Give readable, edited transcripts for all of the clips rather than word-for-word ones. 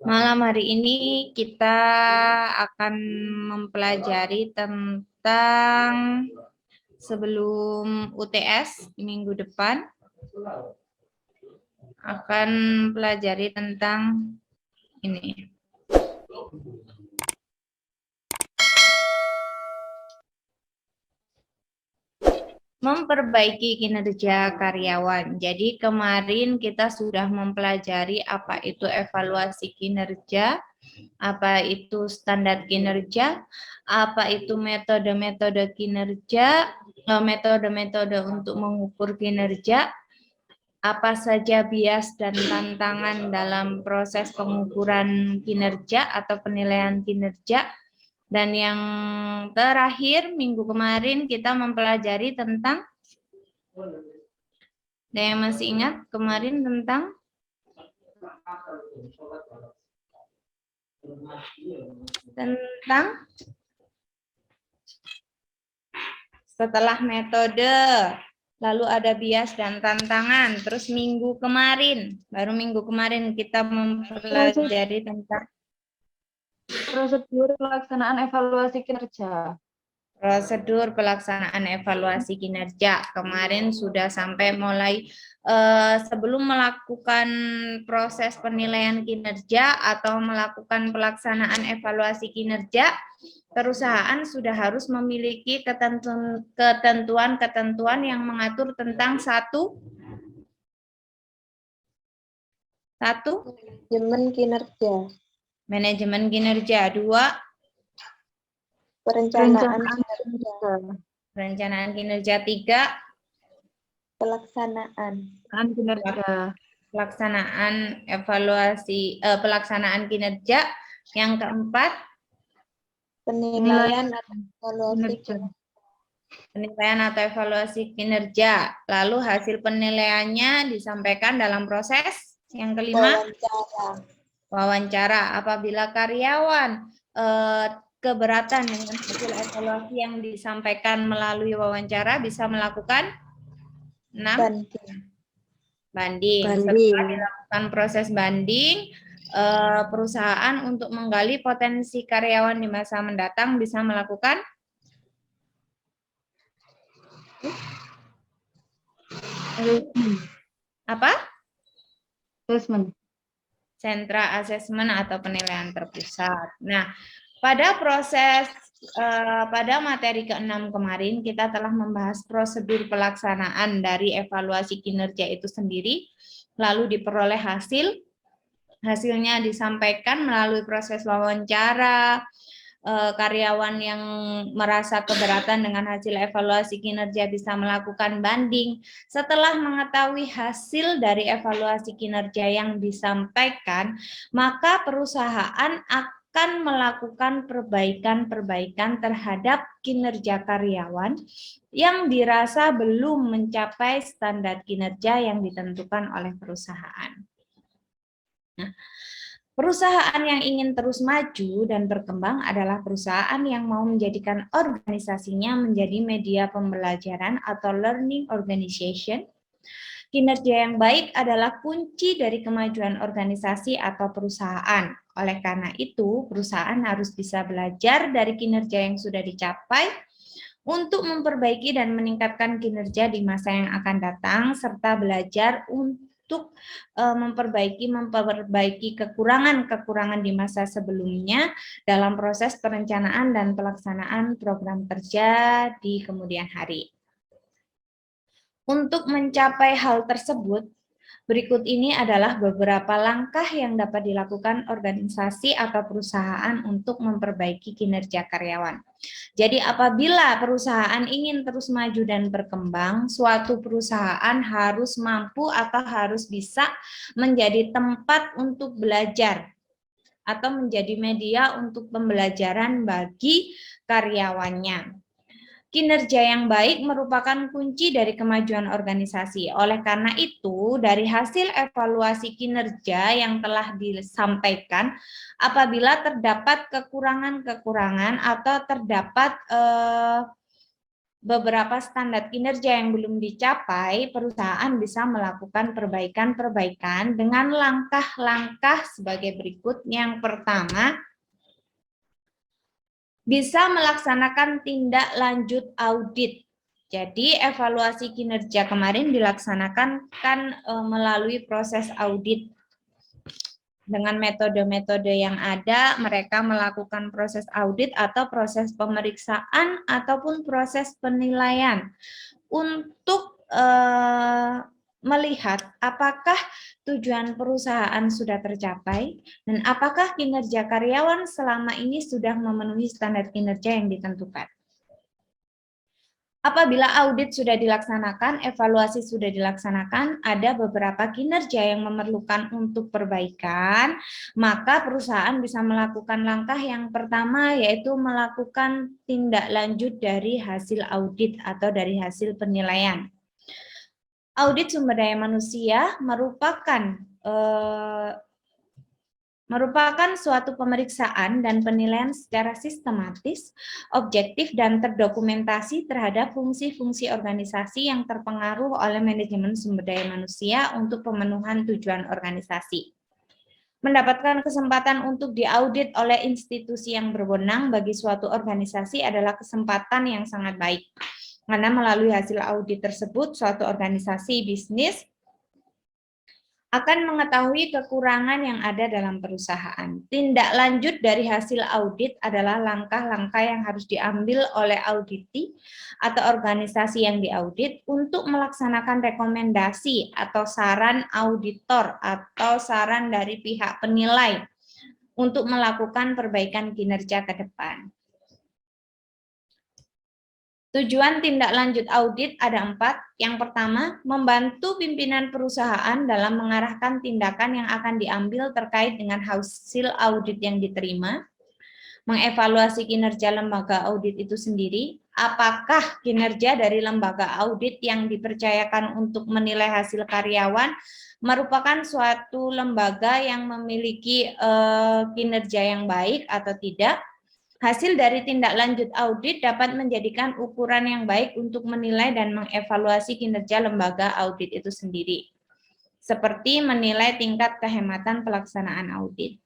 Malam hari ini kita akan mempelajari tentang sebelum UTS minggu depan akan pelajari tentang ini. Memperbaiki kinerja karyawan. Jadi kemarin kita sudah mempelajari apa itu evaluasi kinerja, apa itu standar kinerja, apa itu metode-metode kinerja, metode-metode untuk mengukur kinerja, apa saja bias dan tantangan dalam proses pengukuran kinerja atau penilaian kinerja. Dan yang terakhir, minggu kemarin kita mempelajari tentang, ada yang masih ingat kemarin tentang setelah metode, lalu ada bias dan tantangan. Terus baru minggu kemarin kita mempelajari tentang prosedur pelaksanaan evaluasi kinerja. prosedur pelaksanaan evaluasi kinerja. Kemarin sudah sampai mulai sebelum melakukan proses penilaian kinerja atau melakukan pelaksanaan evaluasi kinerja, perusahaan sudah harus memiliki ketentuan-ketentuan yang mengatur tentang satu Manajemen kinerja. Manajemen kinerja. 2, Perencanaan kinerja. perencanaan kinerja. 3, Pelaksanaan kinerja. Pelaksanaan pelaksanaan kinerja. Yang keempat, penilaian atau evaluasi kinerja. Penilaian atau evaluasi kinerja. Lalu hasil penilaiannya disampaikan dalam proses. Yang kelima, wawancara. Apabila karyawan keberatan dengan hasil evaluasi yang disampaikan melalui wawancara, bisa melakukan 6, banding. Setelah dilakukan proses banding, perusahaan untuk menggali potensi karyawan di masa mendatang bisa melakukan apa? Sentra asesmen atau penilaian terpusat. Nah, pada materi ke-6 kemarin kita telah membahas prosedur pelaksanaan dari evaluasi kinerja itu sendiri, lalu diperoleh hasilnya disampaikan melalui proses wawancara. Karyawan yang merasa keberatan dengan hasil evaluasi kinerja bisa melakukan banding. Setelah mengetahui hasil dari evaluasi kinerja yang disampaikan, maka perusahaan akan melakukan perbaikan-perbaikan terhadap kinerja karyawan yang dirasa belum mencapai standar kinerja yang ditentukan oleh perusahaan. Nah, perusahaan yang ingin terus maju dan berkembang adalah perusahaan yang mau menjadikan organisasinya menjadi media pembelajaran atau learning organization. Kinerja yang baik adalah kunci dari kemajuan organisasi atau perusahaan. Oleh karena itu, perusahaan harus bisa belajar dari kinerja yang sudah dicapai untuk memperbaiki dan meningkatkan kinerja di masa yang akan datang, serta belajar untuk memperbaiki kekurangan-kekurangan di masa sebelumnya dalam proses perencanaan dan pelaksanaan program kerja di kemudian hari. Untuk mencapai hal tersebut, berikut ini adalah beberapa langkah yang dapat dilakukan organisasi atau perusahaan untuk memperbaiki kinerja karyawan. Jadi apabila perusahaan ingin terus maju dan berkembang, suatu perusahaan harus mampu atau harus bisa menjadi tempat untuk belajar atau menjadi media untuk pembelajaran bagi karyawannya. Kinerja yang baik merupakan kunci dari kemajuan organisasi. Oleh karena itu, dari hasil evaluasi kinerja yang telah disampaikan, apabila terdapat kekurangan-kekurangan atau terdapat beberapa standar kinerja yang belum dicapai, perusahaan bisa melakukan perbaikan-perbaikan dengan langkah-langkah sebagai berikut. Yang pertama, bisa melaksanakan tindak lanjut audit. Jadi evaluasi kinerja kemarin dilaksanakan melalui proses audit. Dengan metode-metode yang ada, mereka melakukan proses audit atau proses pemeriksaan ataupun proses penilaian untuk melihat apakah tujuan perusahaan sudah tercapai dan apakah kinerja karyawan selama ini sudah memenuhi standar kinerja yang ditentukan. Apabila audit sudah dilaksanakan, evaluasi sudah dilaksanakan, ada beberapa kinerja yang memerlukan untuk perbaikan, maka perusahaan bisa melakukan langkah yang pertama, yaitu melakukan tindak lanjut dari hasil audit atau dari hasil penilaian. Audit sumber daya manusia merupakan suatu pemeriksaan dan penilaian secara sistematis, objektif, dan terdokumentasi terhadap fungsi-fungsi organisasi yang terpengaruh oleh manajemen sumber daya manusia untuk pemenuhan tujuan organisasi. Mendapatkan kesempatan untuk diaudit oleh institusi yang berwenang bagi suatu organisasi adalah kesempatan yang sangat baik. Karena melalui hasil audit tersebut, suatu organisasi bisnis akan mengetahui kekurangan yang ada dalam perusahaan. Tindak lanjut dari hasil audit adalah langkah-langkah yang harus diambil oleh auditi atau organisasi yang diaudit untuk melaksanakan rekomendasi atau saran auditor atau saran dari pihak penilai untuk melakukan perbaikan kinerja ke depan. Tujuan tindak lanjut audit ada 4. Yang pertama, membantu pimpinan perusahaan dalam mengarahkan tindakan yang akan diambil terkait dengan hasil audit yang diterima, mengevaluasi kinerja lembaga audit itu sendiri, apakah kinerja dari lembaga audit yang dipercayakan untuk menilai hasil karyawan merupakan suatu lembaga yang memiliki kinerja yang baik atau tidak. Hasil dari tindak lanjut audit dapat menjadikan ukuran yang baik untuk menilai dan mengevaluasi kinerja lembaga audit itu sendiri, seperti menilai tingkat kehematan pelaksanaan audit.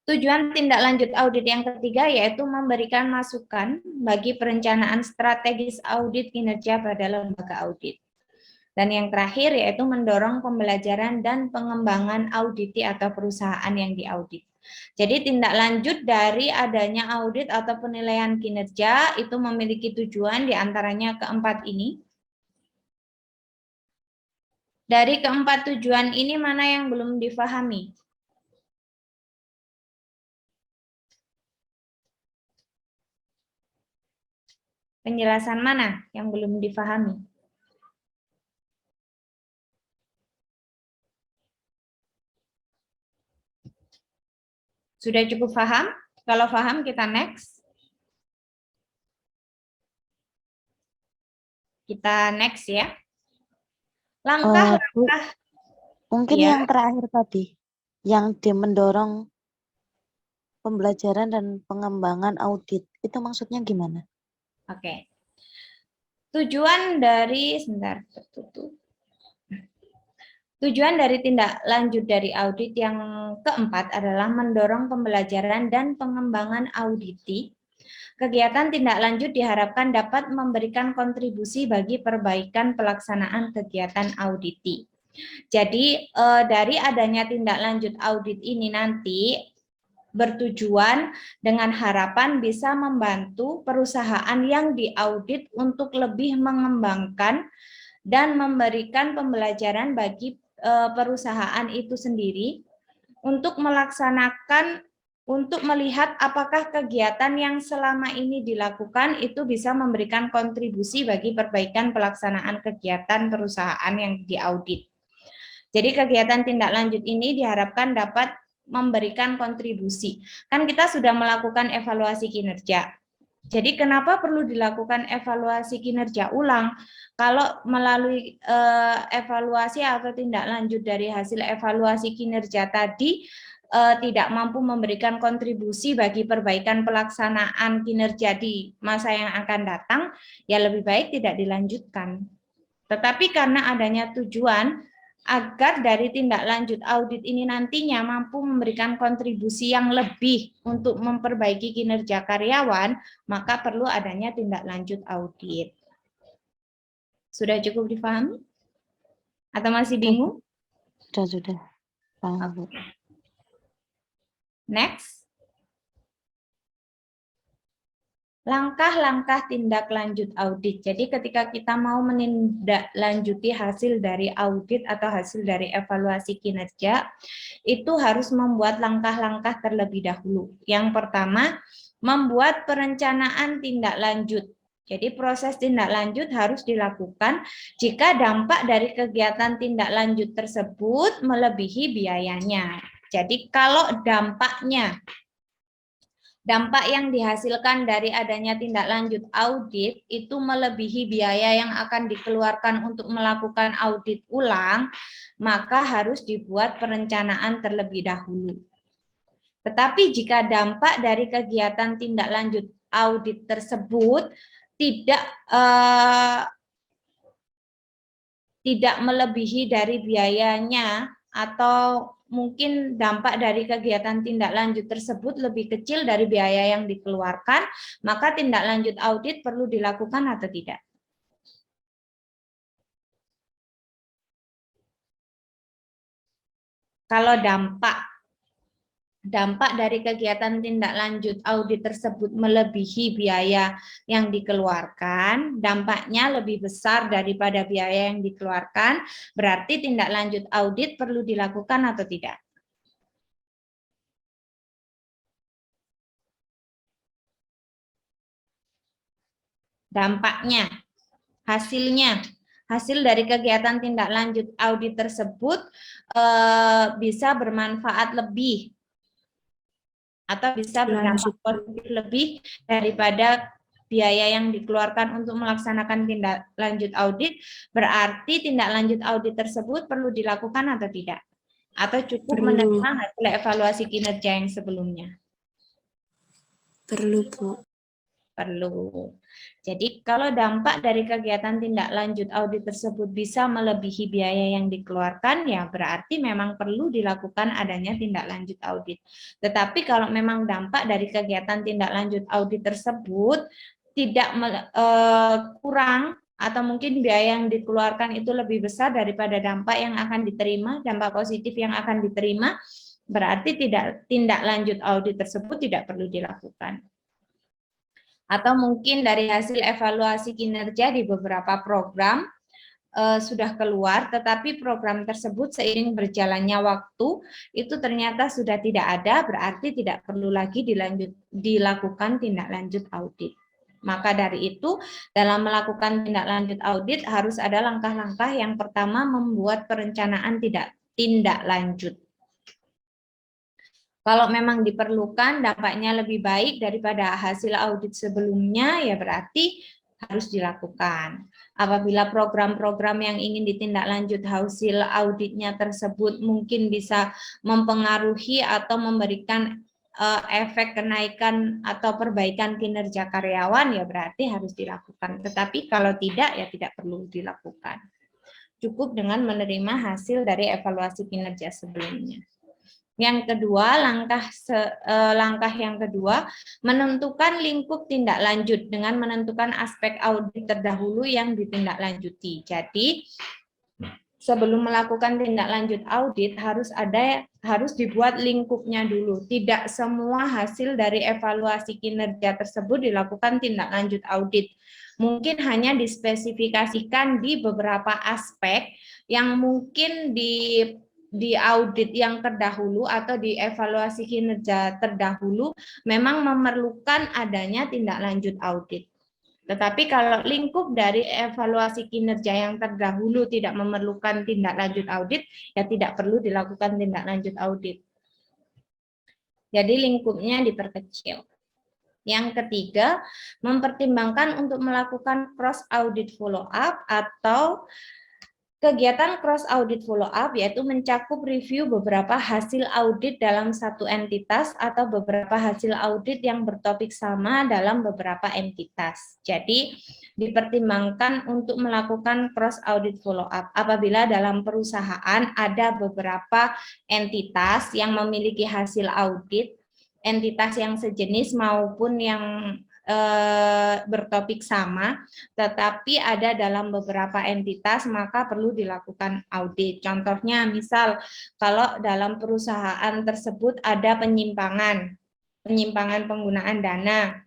Tujuan tindak lanjut audit yang ketiga yaitu memberikan masukan bagi perencanaan strategis audit kinerja pada lembaga audit. Dan yang terakhir yaitu mendorong pembelajaran dan pengembangan auditi atau perusahaan yang diaudit. Jadi tindak lanjut dari adanya audit atau penilaian kinerja itu memiliki tujuan diantaranya keempat ini. Dari keempat tujuan ini mana yang belum difahami? Penjelasan mana yang belum difahami? Sudah cukup paham? Kalau paham kita next. Kita next ya. Langkah-langkah. Mungkin Ya. yang terakhir tadi, yang mendorong pembelajaran dan pengembangan audit, itu maksudnya gimana? Oke. Tujuan dari, sebentar, tertutup. Tujuan dari tindak lanjut dari audit yang keempat adalah mendorong pembelajaran dan pengembangan auditi. Kegiatan tindak lanjut diharapkan dapat memberikan kontribusi bagi perbaikan pelaksanaan kegiatan auditi. Jadi dari adanya tindak lanjut audit ini nanti bertujuan dengan harapan bisa membantu perusahaan yang diaudit untuk lebih mengembangkan dan memberikan pembelajaran bagi perusahaan itu sendiri untuk melaksanakan, untuk melihat apakah kegiatan yang selama ini dilakukan itu bisa memberikan kontribusi bagi perbaikan pelaksanaan kegiatan perusahaan yang diaudit. Jadi kegiatan tindak lanjut ini diharapkan dapat memberikan kontribusi. Kan kita sudah melakukan evaluasi kinerja. Jadi kenapa perlu dilakukan evaluasi kinerja ulang? Kalau melalui evaluasi atau tindak lanjut dari hasil evaluasi kinerja tadi tidak mampu memberikan kontribusi bagi perbaikan pelaksanaan kinerja di masa yang akan datang, ya lebih baik tidak dilanjutkan. Tetapi karena adanya tujuan agar dari tindak lanjut audit ini nantinya mampu memberikan kontribusi yang lebih untuk memperbaiki kinerja karyawan, maka perlu adanya tindak lanjut audit. Sudah cukup dipahami? Atau masih bingung? Sudah. Paham, Bu. Next. Langkah-langkah tindak lanjut audit. Jadi ketika kita mau menindaklanjuti hasil dari audit atau hasil dari evaluasi kinerja, itu harus membuat langkah-langkah terlebih dahulu. Yang pertama, membuat perencanaan tindak lanjut. Jadi proses tindak lanjut harus dilakukan jika dampak dari kegiatan tindak lanjut tersebut melebihi biayanya. Jadi kalau dampak yang dihasilkan dari adanya tindak lanjut audit itu melebihi biaya yang akan dikeluarkan untuk melakukan audit ulang, maka harus dibuat perencanaan terlebih dahulu. Tetapi jika dampak dari kegiatan tindak lanjut audit tersebut tidak melebihi dari biayanya, atau mungkin dampak dari kegiatan tindak lanjut tersebut lebih kecil dari biaya yang dikeluarkan, maka tindak lanjut audit perlu dilakukan atau tidak? Kalau dampak dari kegiatan tindak lanjut audit tersebut melebihi biaya yang dikeluarkan, dampaknya lebih besar daripada biaya yang dikeluarkan, berarti tindak lanjut audit perlu dilakukan atau tidak? Dampaknya, hasil dari kegiatan tindak lanjut audit tersebut bisa bermanfaat lebih atau bisa berdampak positif lebih daripada biaya yang dikeluarkan untuk melaksanakan tindak lanjut audit, berarti tindak lanjut audit tersebut perlu dilakukan atau tidak? Atau cukup menerima hasil evaluasi kinerja yang sebelumnya? Perlu, Bu. Perlu. Jadi kalau dampak dari kegiatan tindak lanjut audit tersebut bisa melebihi biaya yang dikeluarkan, ya berarti memang perlu dilakukan adanya tindak lanjut audit. Tetapi kalau memang dampak dari kegiatan tindak lanjut audit tersebut tidak kurang, atau mungkin biaya yang dikeluarkan itu lebih besar daripada dampak yang akan diterima, dampak positif yang akan diterima, berarti tindak lanjut audit tersebut tidak perlu dilakukan. Atau mungkin dari hasil evaluasi kinerja di beberapa program sudah keluar, tetapi program tersebut seiring berjalannya waktu itu ternyata sudah tidak ada, berarti tidak perlu lagi dilakukan tindak lanjut audit. Maka dari itu, dalam melakukan tindak lanjut audit harus ada langkah-langkah. Yang pertama, membuat perencanaan tindak lanjut. Kalau memang diperlukan dampaknya lebih baik daripada hasil audit sebelumnya, ya berarti harus dilakukan. Apabila program-program yang ingin ditindaklanjut hasil auditnya tersebut mungkin bisa mempengaruhi atau memberikan efek kenaikan atau perbaikan kinerja karyawan, ya berarti harus dilakukan. Tetapi kalau tidak, ya tidak perlu dilakukan. Cukup dengan menerima hasil dari evaluasi kinerja sebelumnya. Yang kedua, langkah yang kedua, menentukan lingkup tindak lanjut dengan menentukan aspek audit terdahulu yang ditindaklanjuti. Jadi, sebelum melakukan tindak lanjut audit harus dibuat lingkupnya dulu. Tidak semua hasil dari evaluasi kinerja tersebut dilakukan tindak lanjut audit. Mungkin hanya dispesifikasikan di beberapa aspek yang mungkin di audit yang terdahulu atau di evaluasi kinerja terdahulu memang memerlukan adanya tindak lanjut audit. Tetapi kalau lingkup dari evaluasi kinerja yang terdahulu tidak memerlukan tindak lanjut audit, ya tidak perlu dilakukan tindak lanjut audit. Jadi lingkupnya diperkecil. Yang ketiga, mempertimbangkan untuk melakukan cross audit follow up atau Kegiatan cross audit follow up yaitu mencakup review beberapa hasil audit dalam satu entitas atau beberapa hasil audit yang bertopik sama dalam beberapa entitas. Jadi dipertimbangkan untuk melakukan cross audit follow up apabila dalam perusahaan ada beberapa entitas yang memiliki hasil audit, entitas yang sejenis maupun yang bertopik sama, tetapi ada dalam beberapa entitas, maka perlu dilakukan audit. Contohnya, misal kalau dalam perusahaan tersebut ada penyimpangan penggunaan dana,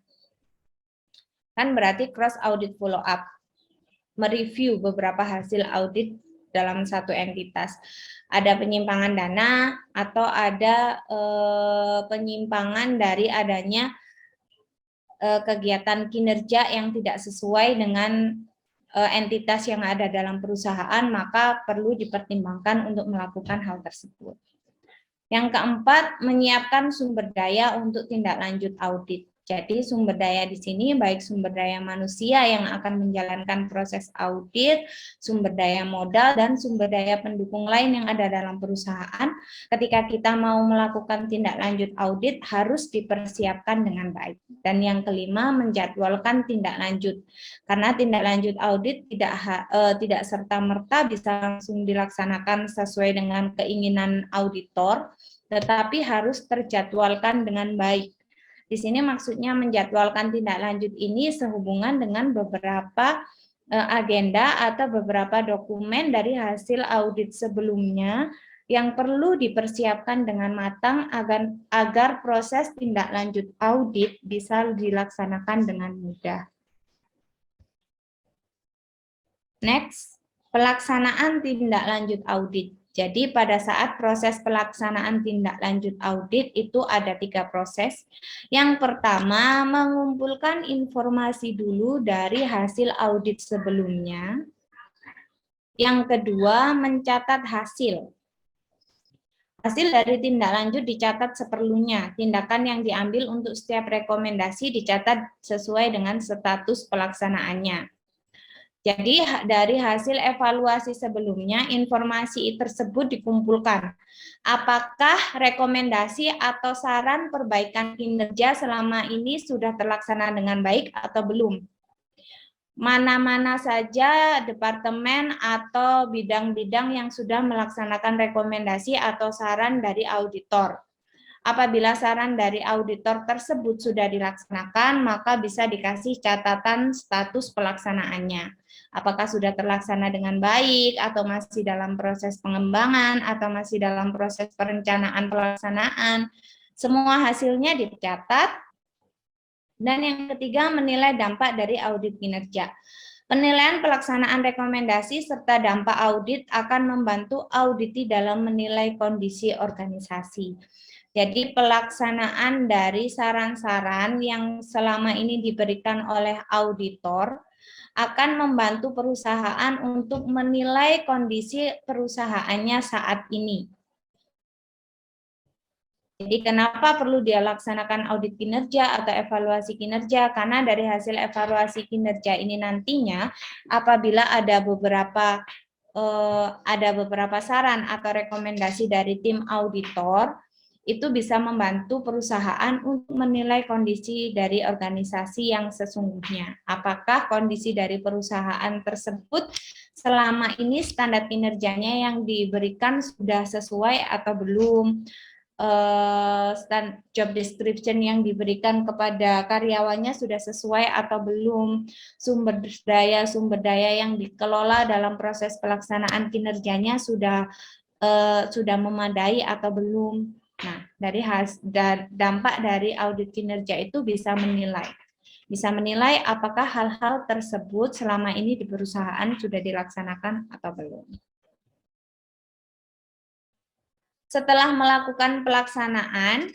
kan berarti cross audit follow up, mereview beberapa hasil audit dalam satu entitas. Ada penyimpangan dana atau ada penyimpangan dari adanya kegiatan kinerja yang tidak sesuai dengan entitas yang ada dalam perusahaan, maka perlu dipertimbangkan untuk melakukan hal tersebut. Yang keempat, menyiapkan sumber daya untuk tindak lanjut audit. Jadi sumber daya di sini baik sumber daya manusia yang akan menjalankan proses audit, sumber daya modal, dan sumber daya pendukung lain yang ada dalam perusahaan. Ketika kita mau melakukan tindak lanjut audit harus dipersiapkan dengan baik. Dan yang kelima, menjadwalkan tindak lanjut. Karena tindak lanjut audit tidak serta-merta bisa langsung dilaksanakan sesuai dengan keinginan auditor, tetapi harus terjadwalkan dengan baik. Di sini maksudnya menjadwalkan tindak lanjut ini sehubungan dengan beberapa agenda atau beberapa dokumen dari hasil audit sebelumnya yang perlu dipersiapkan dengan matang agar proses tindak lanjut audit bisa dilaksanakan dengan mudah. Next, pelaksanaan tindak lanjut audit. Jadi pada saat proses pelaksanaan tindak lanjut audit itu ada 3 proses. Yang pertama, mengumpulkan informasi dulu dari hasil audit sebelumnya. Yang kedua, mencatat hasil. Hasil dari tindak lanjut dicatat seperlunya. Tindakan yang diambil untuk setiap rekomendasi dicatat sesuai dengan status pelaksanaannya. Jadi dari hasil evaluasi sebelumnya, informasi tersebut dikumpulkan. Apakah rekomendasi atau saran perbaikan kinerja selama ini sudah terlaksana dengan baik atau belum? Mana-mana saja departemen atau bidang-bidang yang sudah melaksanakan rekomendasi atau saran dari auditor. Apabila saran dari auditor tersebut sudah dilaksanakan, maka bisa dikasih catatan status pelaksanaannya. Apakah sudah terlaksana dengan baik, atau masih dalam proses pengembangan, atau masih dalam proses perencanaan pelaksanaan. Semua hasilnya dicatat. Dan yang ketiga, menilai dampak dari audit kinerja. Penilaian pelaksanaan rekomendasi serta dampak audit akan membantu auditi dalam menilai kondisi organisasi. Jadi pelaksanaan dari saran-saran yang selama ini diberikan oleh auditor akan membantu perusahaan untuk menilai kondisi perusahaannya saat ini. Jadi kenapa perlu dilaksanakan audit kinerja atau evaluasi kinerja? Karena dari hasil evaluasi kinerja ini nantinya apabila ada beberapa saran atau rekomendasi dari tim auditor, itu bisa membantu perusahaan untuk menilai kondisi dari organisasi yang sesungguhnya. Apakah kondisi dari perusahaan tersebut selama ini standar kinerjanya yang diberikan sudah sesuai atau belum, job description yang diberikan kepada karyawannya sudah sesuai atau belum, sumber daya yang dikelola dalam proses pelaksanaan kinerjanya sudah memadai atau belum. Nah, dari dampak dari audit kinerja itu bisa menilai apakah hal-hal tersebut selama ini di perusahaan sudah dilaksanakan atau belum. Setelah melakukan pelaksanaan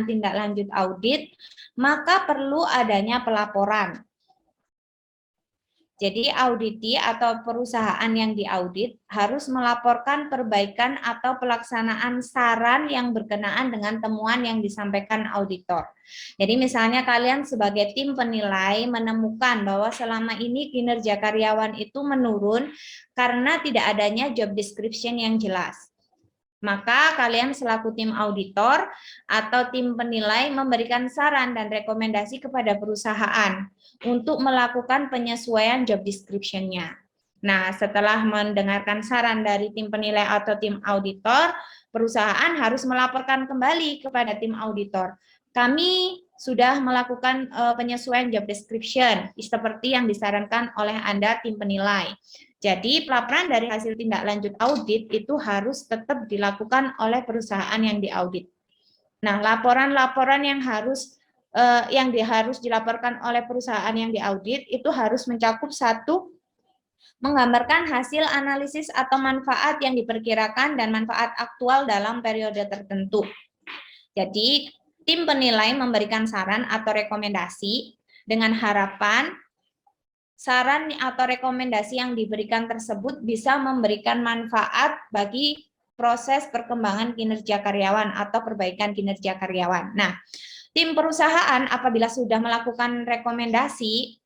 tindak lanjut audit, maka perlu adanya pelaporan. Jadi auditi atau perusahaan yang diaudit harus melaporkan perbaikan atau pelaksanaan saran yang berkenaan dengan temuan yang disampaikan auditor. Jadi misalnya kalian sebagai tim penilai menemukan bahwa selama ini kinerja karyawan itu menurun karena tidak adanya job description yang jelas. Maka kalian selaku tim auditor atau tim penilai memberikan saran dan rekomendasi kepada perusahaan untuk melakukan penyesuaian job description-nya. Nah, setelah mendengarkan saran dari tim penilai atau tim auditor, perusahaan harus melaporkan kembali kepada tim auditor. Kami sudah melakukan penyesuaian job description seperti yang disarankan oleh Anda tim penilai. Jadi pelaporan dari hasil tindak lanjut audit itu harus tetap dilakukan oleh perusahaan yang diaudit. Nah, laporan-laporan yang harus dilaporkan oleh perusahaan yang diaudit itu harus mencakup satu, menggambarkan hasil analisis atau manfaat yang diperkirakan dan manfaat aktual dalam periode tertentu. Jadi, tim penilai memberikan saran atau rekomendasi dengan harapan saran atau rekomendasi yang diberikan tersebut bisa memberikan manfaat bagi proses perkembangan kinerja karyawan atau perbaikan kinerja karyawan. Nah, tim perusahaan apabila sudah melakukan rekomendasi,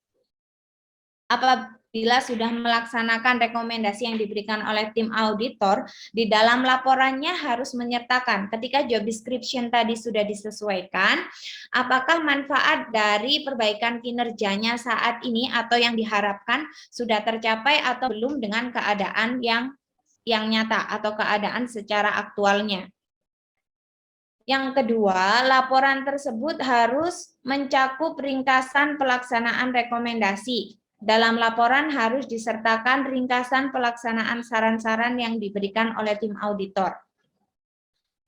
apabila sudah melaksanakan rekomendasi yang diberikan oleh tim auditor, di dalam laporannya harus menyertakan ketika job description tadi sudah disesuaikan, apakah manfaat dari perbaikan kinerjanya saat ini atau yang diharapkan sudah tercapai atau belum dengan keadaan yang nyata atau keadaan secara aktualnya. Yang kedua, laporan tersebut harus mencakup ringkasan pelaksanaan rekomendasi. Dalam laporan harus disertakan ringkasan pelaksanaan saran-saran yang diberikan oleh tim auditor.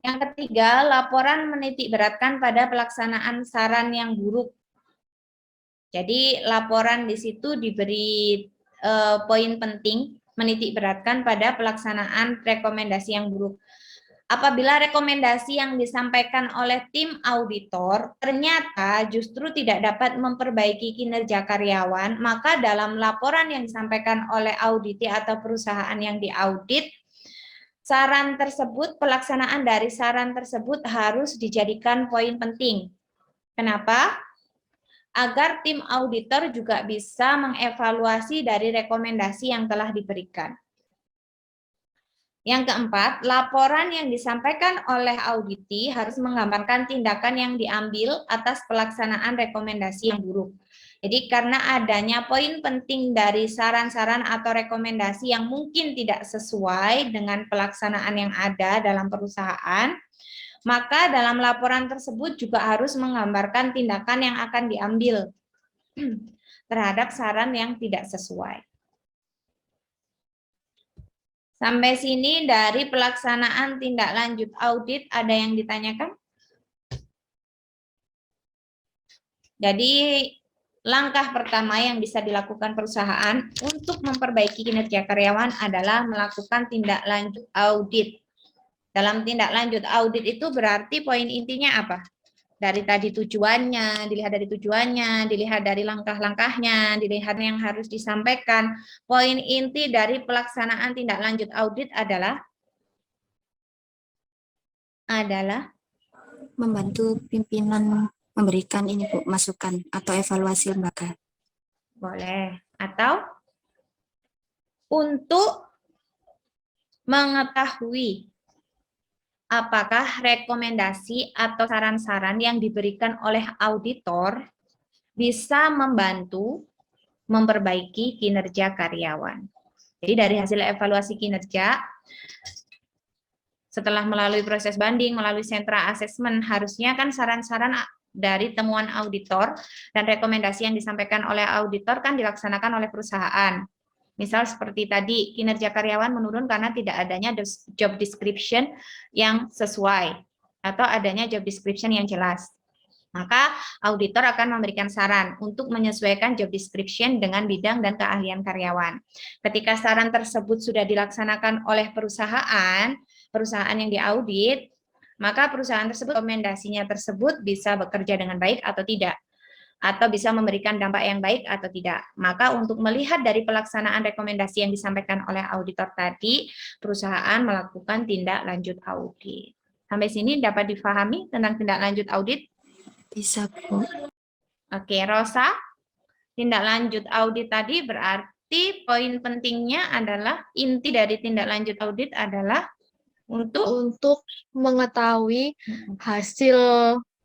Yang ketiga, laporan menitik beratkan pada pelaksanaan saran yang buruk. Jadi laporan di situ diberi poin penting, menitik beratkan pada pelaksanaan rekomendasi yang buruk. Apabila rekomendasi yang disampaikan oleh tim auditor ternyata justru tidak dapat memperbaiki kinerja karyawan, maka dalam laporan yang disampaikan oleh auditi atau perusahaan yang diaudit, saran tersebut, pelaksanaan dari saran tersebut harus dijadikan poin penting. Kenapa? Agar tim auditor juga bisa mengevaluasi dari rekomendasi yang telah diberikan. Yang keempat, laporan yang disampaikan oleh auditi harus menggambarkan tindakan yang diambil atas pelaksanaan rekomendasi yang buruk. Jadi karena adanya poin penting dari saran-saran atau rekomendasi yang mungkin tidak sesuai dengan pelaksanaan yang ada dalam perusahaan, maka dalam laporan tersebut juga harus menggambarkan tindakan yang akan diambil terhadap saran yang tidak sesuai. Sampai sini dari pelaksanaan tindak lanjut audit ada yang ditanyakan? Jadi langkah pertama yang bisa dilakukan perusahaan untuk memperbaiki kinerja karyawan adalah melakukan tindak lanjut audit. Dalam tindak lanjut audit itu berarti poin intinya apa? Dari tadi tujuannya, dilihat dari langkah-langkahnya, dilihat yang harus disampaikan. Poin inti dari pelaksanaan tindak lanjut audit adalah membantu pimpinan memberikan ini Bu, masukan atau evaluasi lembaga. boleh, atau untuk mengetahui apakah rekomendasi atau saran-saran yang diberikan oleh auditor bisa membantu memperbaiki kinerja karyawan. Jadi dari hasil evaluasi kinerja, setelah melalui proses banding, melalui sentra asesmen, harusnya kan saran-saran dari temuan auditor dan rekomendasi yang disampaikan oleh auditor kan dilaksanakan oleh perusahaan. Misal seperti tadi, kinerja karyawan menurun karena tidak adanya job description yang sesuai atau adanya job description yang jelas. Maka auditor akan memberikan saran untuk menyesuaikan job description dengan bidang dan keahlian karyawan. Ketika saran tersebut sudah dilaksanakan oleh perusahaan yang diaudit, maka perusahaan tersebut rekomendasinya tersebut bisa bekerja dengan baik atau tidak. atau bisa memberikan dampak yang baik atau tidak. Maka untuk melihat dari pelaksanaan rekomendasi yang disampaikan oleh auditor tadi, perusahaan melakukan tindak lanjut audit. Sampai sini dapat difahami tentang tindak lanjut audit? Bisa, Bu. Oke, Rosa, tindak lanjut audit tadi berarti poin pentingnya adalah inti dari tindak lanjut audit adalah untuk mengetahui hasil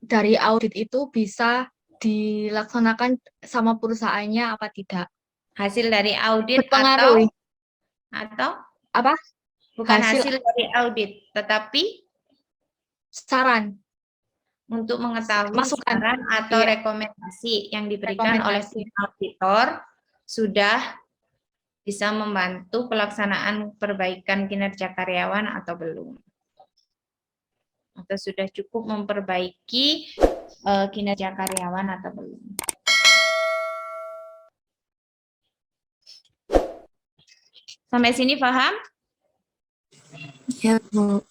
dari audit itu bisa dilaksanakan sama perusahaannya apa tidak. hasil dari audit Berpengaruh. atau Apa? bukan Hasil- hasil dari audit, tetapi Saran. untuk mengetahui Masukan. saran atau Iya. rekomendasi yang diberikan oleh Rekomendasi. tim auditor sudah bisa membantu pelaksanaan perbaikan kinerja karyawan atau belum. Atau sudah cukup memperbaiki kinerja karyawan atau belum. Sampai sini paham? Ya, Bu.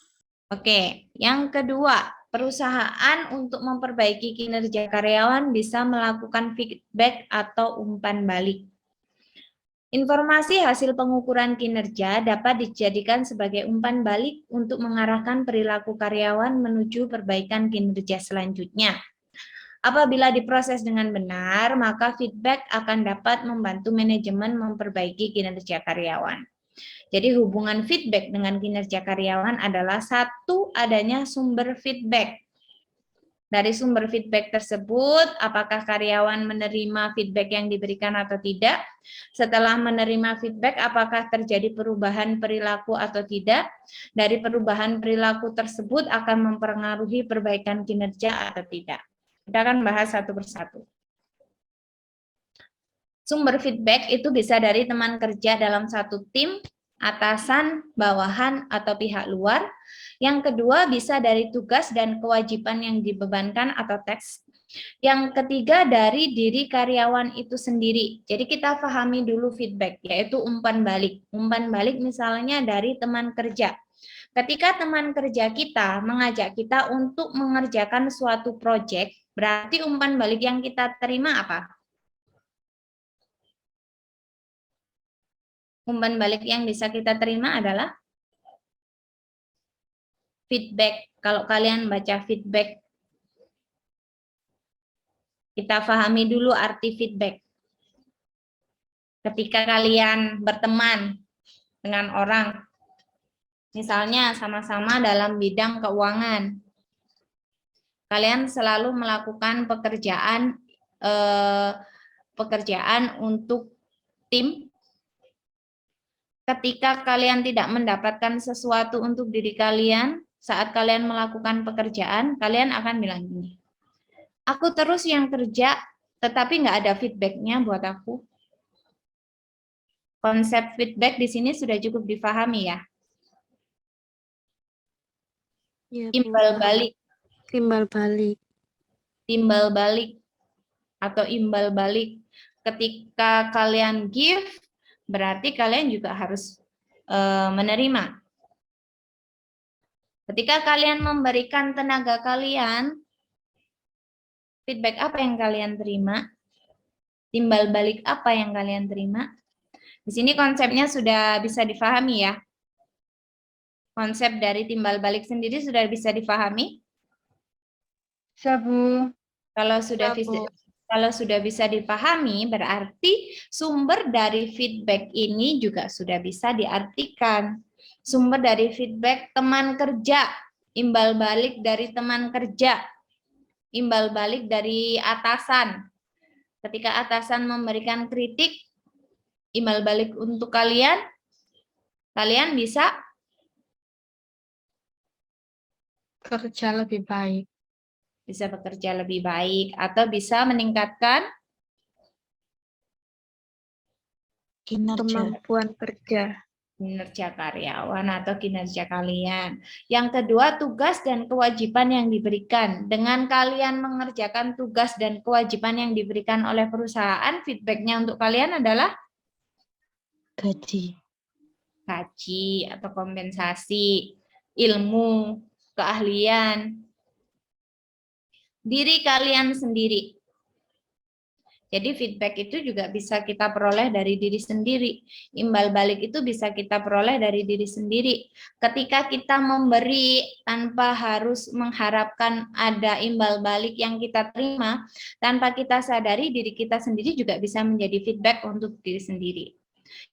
Oke, yang kedua, perusahaan untuk memperbaiki kinerja karyawan bisa melakukan feedback atau umpan balik. Informasi hasil pengukuran kinerja dapat dijadikan sebagai umpan balik untuk mengarahkan perilaku karyawan menuju perbaikan kinerja selanjutnya. Apabila diproses dengan benar, maka feedback akan dapat membantu manajemen memperbaiki kinerja karyawan. Jadi hubungan feedback dengan kinerja karyawan adalah satu, adanya sumber feedback. Dari sumber feedback tersebut, apakah karyawan menerima feedback yang diberikan atau tidak? Setelah menerima feedback, apakah terjadi perubahan perilaku atau tidak? Dari perubahan perilaku tersebut akan mempengaruhi perbaikan kinerja atau tidak? Kita akan bahas satu persatu. Sumber feedback itu bisa dari teman kerja dalam satu tim, atasan, bawahan, atau pihak luar. Yang kedua bisa dari tugas dan kewajiban yang dibebankan atau teks. Yang ketiga dari diri karyawan itu sendiri. Jadi kita pahami dulu feedback, yaitu umpan balik. Umpan balik misalnya dari teman kerja. Ketika teman kerja kita mengajak kita untuk mengerjakan suatu proyek, berarti umpan balik yang kita terima apa? Umpan balik yang bisa kita terima adalah feedback. Kalau kalian baca feedback, kita pahami dulu arti feedback. Ketika kalian berteman dengan orang, misalnya sama-sama dalam bidang keuangan, kalian selalu melakukan pekerjaan untuk tim. Ketika kalian tidak mendapatkan sesuatu untuk diri kalian, saat kalian melakukan pekerjaan, kalian akan bilang gini, aku terus yang kerja, tetapi nggak ada feedback-nya buat aku. Konsep feedback di sini sudah cukup difahami ya. Ya, Timbal balik, Timbal balik. timbal balik, atau imbal balik. Ketika kalian give, berarti kalian juga harus menerima. Ketika kalian memberikan tenaga kalian, feedback apa yang kalian terima? Timbal balik apa yang kalian terima? Di sini konsepnya sudah bisa difahami ya. Konsep dari timbal balik sendiri sudah bisa difahami? Bisa, Bu. Kalau sudah bisa dipahami, berarti sumber dari feedback ini juga sudah bisa diartikan. Sumber dari feedback teman kerja, imbal balik dari teman kerja, imbal balik dari atasan. Ketika atasan memberikan kritik, imbal balik untuk kalian, kalian bisa Kerja lebih baik. bisa bekerja lebih baik atau bisa meningkatkan Kinerja. Kemampuan kerja. kinerja karyawan atau kinerja kalian. Yang kedua, tugas dan kewajiban yang diberikan. Dengan kalian mengerjakan tugas dan kewajiban yang diberikan oleh perusahaan, feedbacknya untuk kalian adalah Gaji. gaji atau kompensasi, ilmu, keahlian, diri kalian sendiri. Jadi feedback itu juga bisa kita peroleh dari diri sendiri. Imbal balik itu bisa kita peroleh dari diri sendiri. Ketika kita memberi tanpa harus mengharapkan ada imbal balik yang kita terima, tanpa kita sadari diri kita sendiri juga bisa menjadi feedback untuk diri sendiri.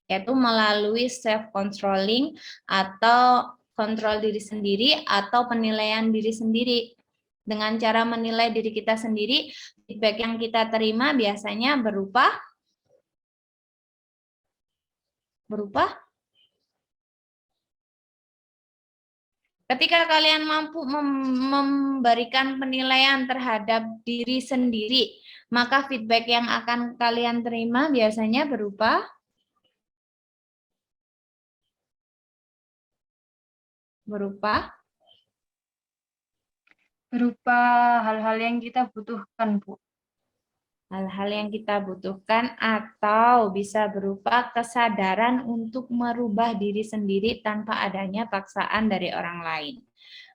Yaitu melalui self-controlling atau kontrol diri sendiri atau penilaian diri sendiri. Dengan cara menilai diri kita sendiri, feedback yang kita terima biasanya berupa ketika kalian mampu memberikan penilaian terhadap diri sendiri, maka feedback yang akan kalian terima biasanya berupa hal-hal yang kita butuhkan, Bu. hal-hal yang kita butuhkan atau bisa berupa kesadaran untuk merubah diri sendiri tanpa adanya paksaan dari orang lain.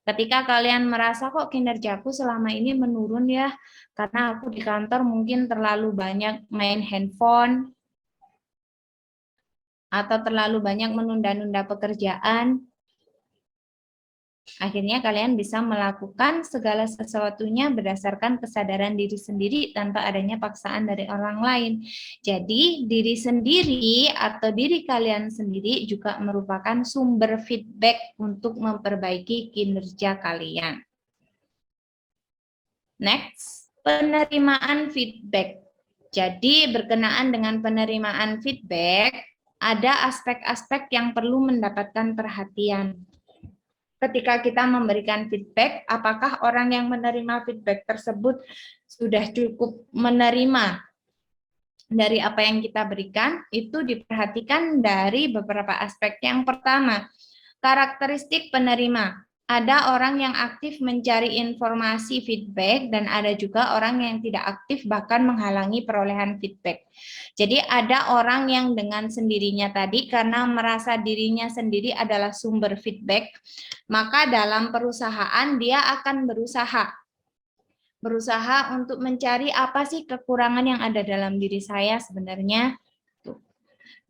Ketika kalian merasa kok kinerjaku selama ini menurun ya, karena aku di kantor mungkin terlalu banyak main handphone, atau terlalu banyak menunda-nunda pekerjaan, akhirnya kalian bisa melakukan segala sesuatunya berdasarkan kesadaran diri sendiri tanpa adanya paksaan dari orang lain. Jadi diri sendiri atau diri kalian sendiri juga merupakan sumber feedback untuk memperbaiki kinerja kalian. Next, penerimaan feedback. Jadi berkenaan dengan penerimaan feedback, ada aspek-aspek yang perlu mendapatkan perhatian. Ketika kita memberikan feedback, apakah orang yang menerima feedback tersebut sudah cukup menerima dari apa yang kita berikan? Itu diperhatikan dari beberapa aspek. Yang pertama, karakteristik penerima. Ada orang yang aktif mencari informasi feedback dan ada juga orang yang tidak aktif bahkan menghalangi perolehan feedback. Jadi ada orang yang dengan sendirinya tadi karena merasa dirinya sendiri adalah sumber feedback, maka dalam perusahaan dia akan berusaha untuk mencari apa sih kekurangan yang ada dalam diri saya sebenarnya.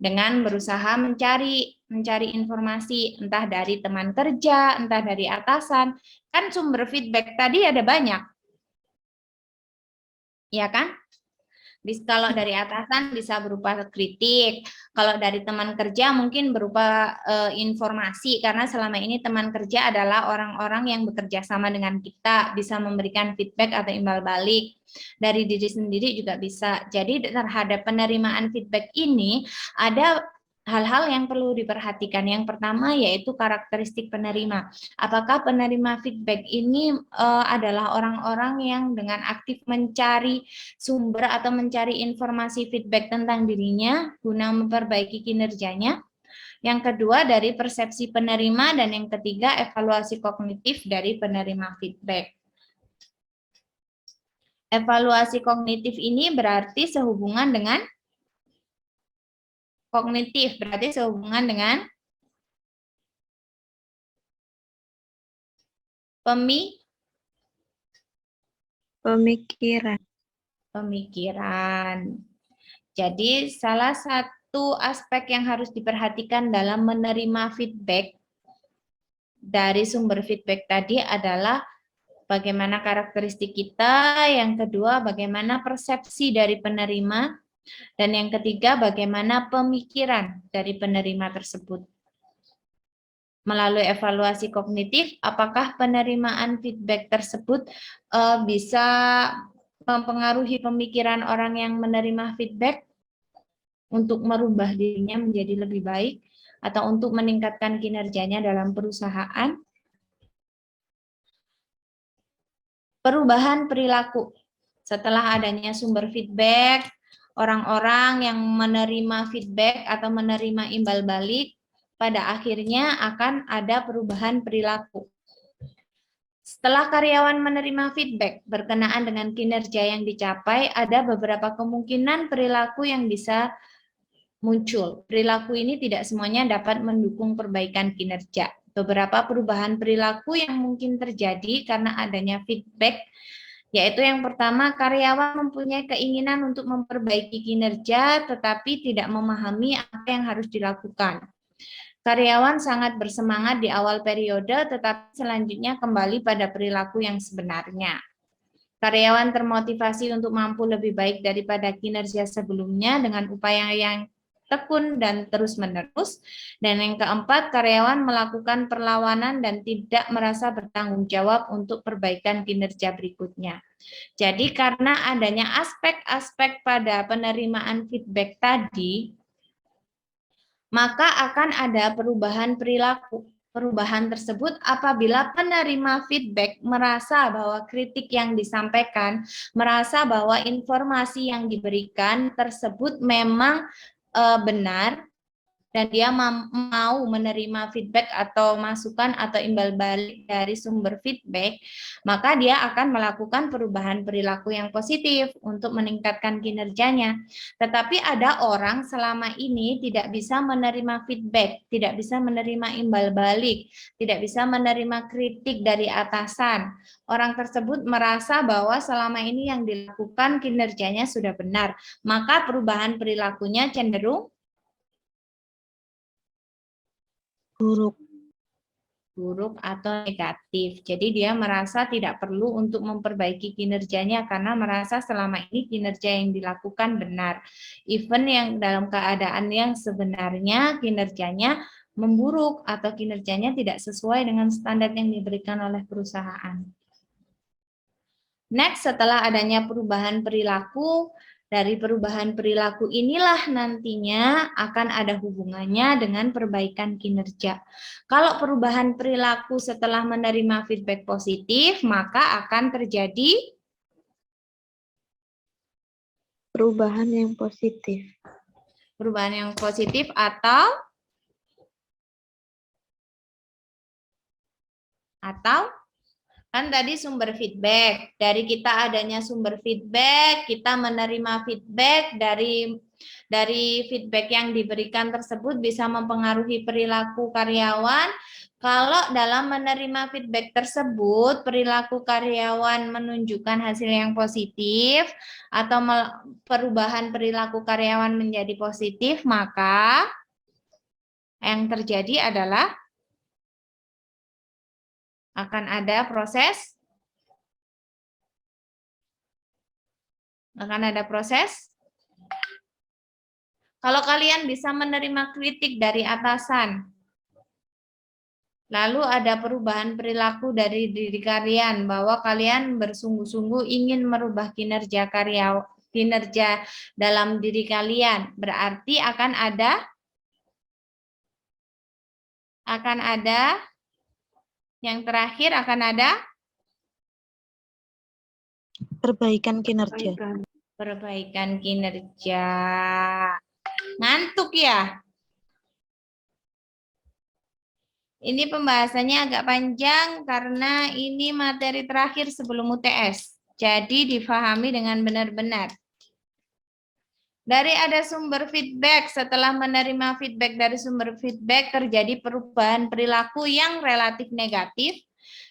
Dengan berusaha mencari informasi entah dari teman kerja, entah dari atasan. Kan sumber feedback tadi ada banyak. Ya kan? Kalau dari atasan bisa berupa kritik, kalau dari teman kerja mungkin berupa informasi, karena selama ini teman kerja adalah orang-orang yang bekerja sama dengan kita, bisa memberikan feedback atau imbal balik. Dari diri sendiri juga bisa. Jadi terhadap penerimaan feedback ini ada hal-hal yang perlu diperhatikan. Yang pertama yaitu karakteristik penerima. Apakah penerima feedback ini adalah orang-orang yang dengan aktif mencari sumber atau mencari informasi feedback tentang dirinya guna memperbaiki kinerjanya? Yang kedua dari persepsi penerima, dan yang ketiga evaluasi kognitif dari penerima feedback. Evaluasi kognitif ini berarti sehubungan dengan kognitif, berarti sehubungan dengan pemikiran. Jadi salah satu aspek yang harus diperhatikan dalam menerima feedback dari sumber feedback tadi adalah bagaimana karakteristik kita, yang kedua bagaimana persepsi dari penerima, dan yang ketiga bagaimana pemikiran dari penerima tersebut. Melalui evaluasi kognitif, apakah penerimaan feedback tersebut bisa mempengaruhi pemikiran orang yang menerima feedback untuk merubah dirinya menjadi lebih baik atau untuk meningkatkan kinerjanya dalam perusahaan. Perubahan perilaku. Setelah adanya sumber feedback, orang-orang yang menerima feedback atau menerima imbal balik, pada akhirnya akan ada perubahan perilaku. Setelah karyawan menerima feedback berkenaan dengan kinerja yang dicapai, ada beberapa kemungkinan perilaku yang bisa muncul. Perilaku ini tidak semuanya dapat mendukung perbaikan kinerja. Beberapa perubahan perilaku yang mungkin terjadi karena adanya feedback Yaitu yang pertama, karyawan mempunyai keinginan untuk memperbaiki kinerja tetapi tidak memahami apa yang harus dilakukan. Karyawan sangat bersemangat di awal periode tetapi selanjutnya kembali pada perilaku yang sebenarnya. Karyawan termotivasi untuk mampu lebih baik daripada kinerja sebelumnya dengan upaya yang tekun dan terus-menerus. Dan yang keempat, karyawan melakukan perlawanan dan tidak merasa bertanggung jawab untuk perbaikan kinerja berikutnya. Jadi karena adanya aspek-aspek pada penerimaan feedback tadi, maka akan ada perubahan perilaku. Perubahan tersebut apabila penerima feedback merasa bahwa kritik yang disampaikan, merasa bahwa informasi yang diberikan tersebut memang benar, dan dia mau menerima feedback atau masukan atau imbal balik dari sumber feedback, maka dia akan melakukan perubahan perilaku yang positif untuk meningkatkan kinerjanya. Tetapi ada orang selama ini tidak bisa menerima feedback, tidak bisa menerima imbal balik, tidak bisa menerima kritik dari atasan. Orang tersebut merasa bahwa selama ini yang dilakukan kinerjanya sudah benar, maka perubahan perilakunya cenderung buruk atau negatif. Jadi dia merasa tidak perlu untuk memperbaiki kinerjanya karena merasa selama ini kinerja yang dilakukan benar. Even yang dalam keadaan yang sebenarnya kinerjanya memburuk atau kinerjanya tidak sesuai dengan standar yang diberikan oleh perusahaan. Next, setelah adanya perubahan perilaku, dari perubahan perilaku inilah nantinya akan ada hubungannya dengan perbaikan kinerja. Kalau perubahan perilaku setelah menerima feedback positif, maka akan terjadi Perubahan yang positif. perubahan yang positif atau kan tadi sumber feedback. Dari kita adanya sumber feedback, kita menerima feedback dari feedback yang diberikan tersebut bisa mempengaruhi perilaku karyawan. Kalau dalam menerima feedback tersebut, perilaku karyawan menunjukkan hasil yang positif atau perubahan perilaku karyawan menjadi positif, maka yang terjadi adalah akan ada proses kalau kalian bisa menerima kritik dari atasan, lalu ada perubahan perilaku dari diri kalian bahwa kalian bersungguh-sungguh ingin merubah kinerja dalam diri kalian, berarti akan ada yang terakhir akan ada Perbaikan kinerja. perbaikan kinerja. Ngantuk ya? Ini pembahasannya agak panjang karena ini materi terakhir sebelum UTS. Jadi difahami dengan benar-benar. Dari ada sumber feedback, setelah menerima feedback dari sumber feedback terjadi perubahan perilaku yang relatif negatif,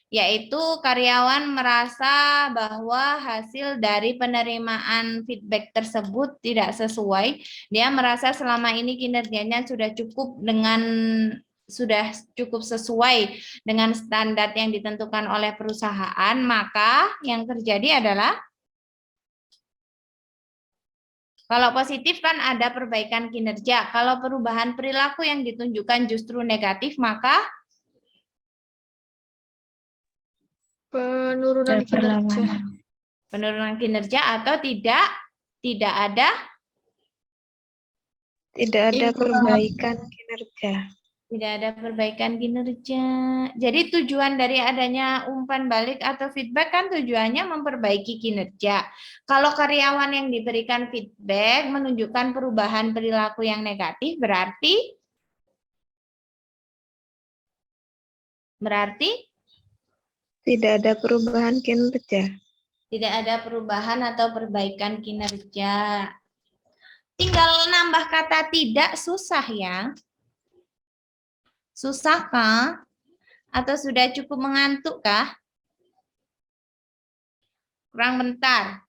yaitu karyawan merasa bahwa hasil dari penerimaan feedback tersebut tidak sesuai. Dia merasa selama ini kinerjanya sudah cukup sesuai dengan standar yang ditentukan oleh perusahaan, maka yang terjadi adalah kalau positif kan ada perbaikan kinerja. Kalau perubahan perilaku yang ditunjukkan justru negatif, maka Penurunan kinerja. penurunan kinerja atau tidak ada perbaikan kinerja. Tidak ada perbaikan kinerja. Jadi tujuan dari adanya umpan balik atau feedback kan tujuannya memperbaiki kinerja. Kalau karyawan yang diberikan feedback menunjukkan perubahan perilaku yang negatif, berarti Tidak ada perubahan kinerja. tidak ada perubahan atau perbaikan kinerja. Tinggal nambah kata tidak, susah ya. Susahkah? Atau sudah cukup mengantukkah? kurang bentar.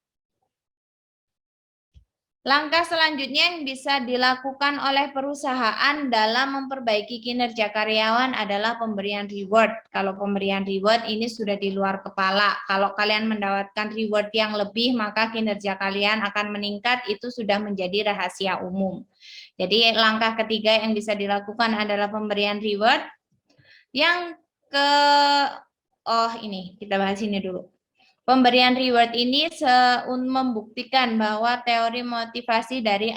Langkah selanjutnya yang bisa dilakukan oleh perusahaan dalam memperbaiki kinerja karyawan adalah pemberian reward. Kalau pemberian reward ini sudah di luar kepala. Kalau kalian mendapatkan reward yang lebih, maka kinerja kalian akan meningkat. Itu sudah menjadi rahasia umum. Jadi langkah ketiga yang bisa dilakukan adalah pemberian reward. Yang ini kita bahas ini dulu. Pemberian reward ini membuktikan bahwa teori motivasi dari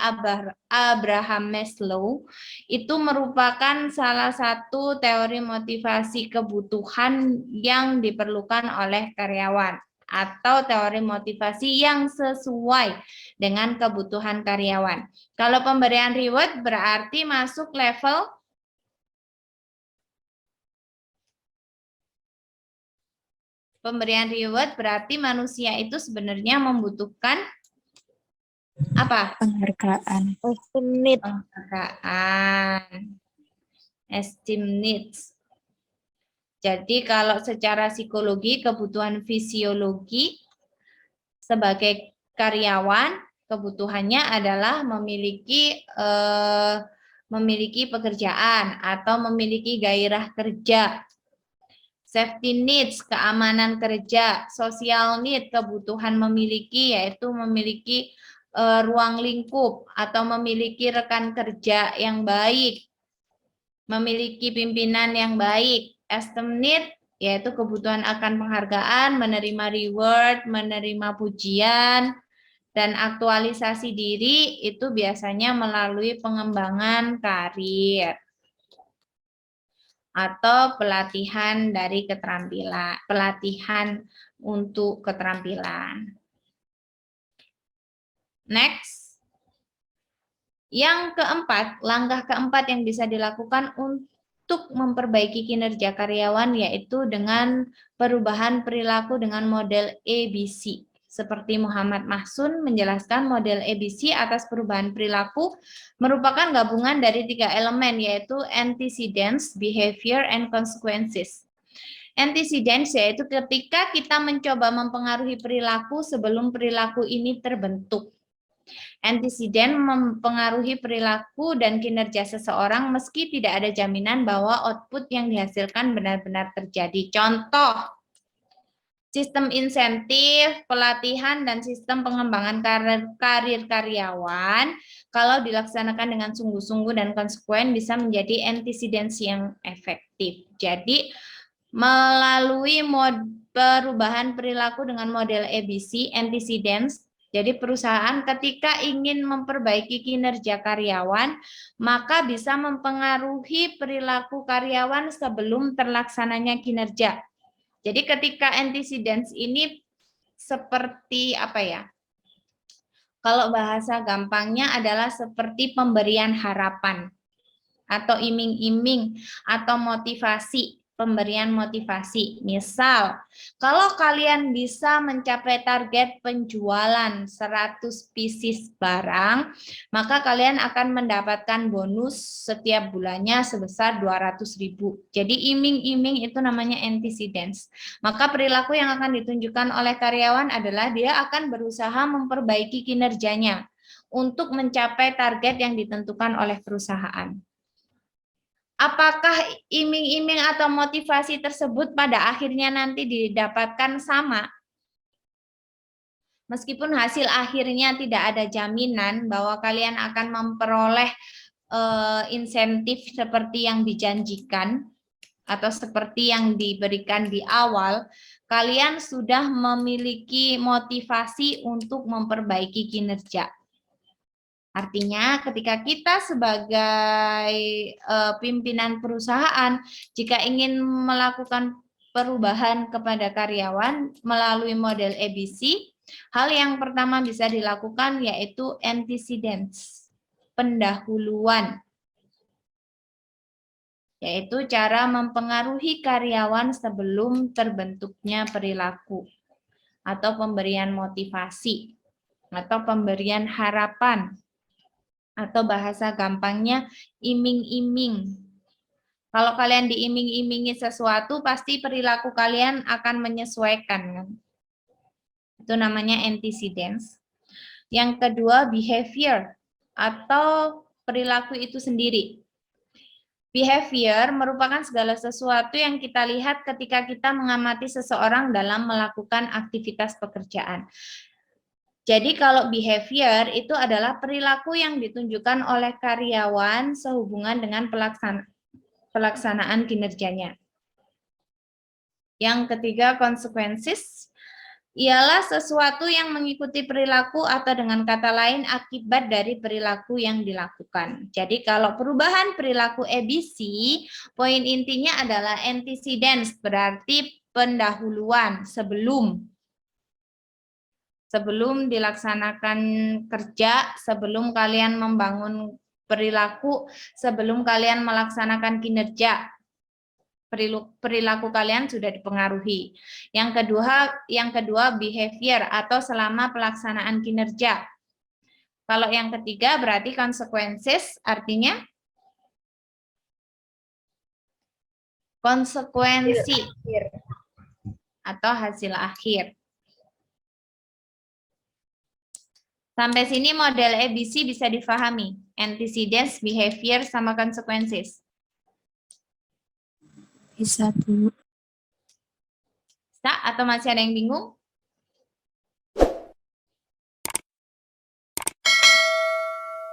Abraham Maslow itu merupakan salah satu teori motivasi kebutuhan yang diperlukan oleh karyawan atau teori motivasi yang sesuai dengan kebutuhan karyawan. Kalau pemberian reward berarti masuk level pemberian reward berarti manusia itu sebenarnya membutuhkan apa? Penghargaan. Penghargaan. Esteem needs. Jadi kalau secara psikologi, kebutuhan fisiologi sebagai karyawan, kebutuhannya adalah memiliki pekerjaan atau memiliki gairah kerja. Safety needs, keamanan kerja. Social need, kebutuhan memiliki, yaitu memiliki ruang lingkup atau memiliki rekan kerja yang baik, memiliki pimpinan yang baik. Esteem need, yaitu kebutuhan akan penghargaan, menerima reward, menerima pujian, dan aktualisasi diri itu biasanya melalui pengembangan karir atau pelatihan dari keterampilan, pelatihan untuk keterampilan. Next. Yang keempat, langkah keempat yang bisa dilakukan untuk memperbaiki kinerja karyawan yaitu dengan perubahan perilaku dengan model ABC. Seperti Muhammad Mahsun menjelaskan model ABC atas perubahan perilaku merupakan gabungan dari 3 elemen yaitu antecedents, behavior, and consequences. Antecedents yaitu ketika kita mencoba mempengaruhi perilaku sebelum perilaku ini terbentuk. Antecedent mempengaruhi perilaku dan kinerja seseorang meski tidak ada jaminan bahwa output yang dihasilkan benar-benar terjadi. Contoh, sistem insentif, pelatihan, dan sistem pengembangan karir karyawan kalau dilaksanakan dengan sungguh-sungguh dan konsekuen bisa menjadi antecedents yang efektif. Jadi melalui perubahan perilaku dengan model ABC, antecedents, jadi perusahaan ketika ingin memperbaiki kinerja karyawan, maka bisa mempengaruhi perilaku karyawan sebelum terlaksananya kinerja. Jadi ketika antecedents ini seperti apa ya? Kalau bahasa gampangnya adalah seperti pemberian harapan atau iming-iming atau motivasi. Pemberian motivasi. Misal, kalau kalian bisa mencapai target penjualan 100 pieces barang, maka kalian akan mendapatkan bonus setiap bulannya sebesar 200.000. Jadi iming-iming itu namanya antecedents. Maka perilaku yang akan ditunjukkan oleh karyawan adalah dia akan berusaha memperbaiki kinerjanya untuk mencapai target yang ditentukan oleh perusahaan. Apakah iming-iming atau motivasi tersebut pada akhirnya nanti didapatkan sama? Meskipun hasil akhirnya tidak ada jaminan bahwa kalian akan memperoleh insentif seperti yang dijanjikan atau seperti yang diberikan di awal, kalian sudah memiliki motivasi untuk memperbaiki kinerja. Artinya ketika kita sebagai pimpinan perusahaan, jika ingin melakukan perubahan kepada karyawan melalui model ABC, hal yang pertama bisa dilakukan yaitu antecedents, pendahuluan. Yaitu cara mempengaruhi karyawan sebelum terbentuknya perilaku atau pemberian motivasi atau pemberian harapan. Atau bahasa gampangnya iming-iming. Kalau kalian diiming-imingi sesuatu, pasti perilaku kalian akan menyesuaikan. Itu namanya antecedents. Yang kedua, behavior atau perilaku itu sendiri. Behavior merupakan segala sesuatu yang kita lihat ketika kita mengamati seseorang dalam melakukan aktivitas pekerjaan. Jadi kalau behavior itu adalah perilaku yang ditunjukkan oleh karyawan sehubungan dengan pelaksanaan kinerjanya. Yang ketiga, consequences ialah sesuatu yang mengikuti perilaku atau dengan kata lain akibat dari perilaku yang dilakukan. Jadi kalau perubahan perilaku ABC, poin intinya adalah antecedents, berarti pendahuluan sebelum dilaksanakan kerja, sebelum kalian membangun perilaku, sebelum kalian melaksanakan kinerja, perilaku kalian sudah dipengaruhi. Yang kedua behavior atau selama pelaksanaan kinerja. Kalau yang ketiga berarti consequences, artinya konsekuensi atau hasil akhir. Sampai sini model ABC bisa difahami. Antecedents, behavior, sama consequences. Bisa, Bu. Bisa atau masih ada yang bingung?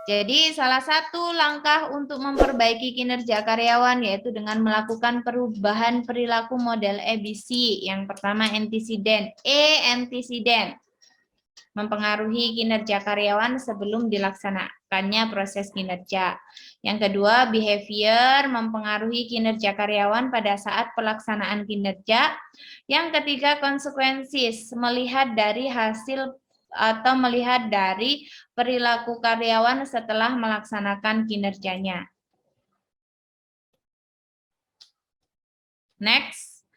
Jadi salah satu langkah untuk memperbaiki kinerja karyawan yaitu dengan melakukan perubahan perilaku model ABC. Yang pertama antecedent. Antecedent. Mempengaruhi kinerja karyawan sebelum dilaksanakannya proses kinerja. Yang kedua, behavior mempengaruhi kinerja karyawan pada saat pelaksanaan kinerja. Yang ketiga, consequences, melihat dari hasil atau melihat dari perilaku karyawan setelah melaksanakan kinerjanya. Next,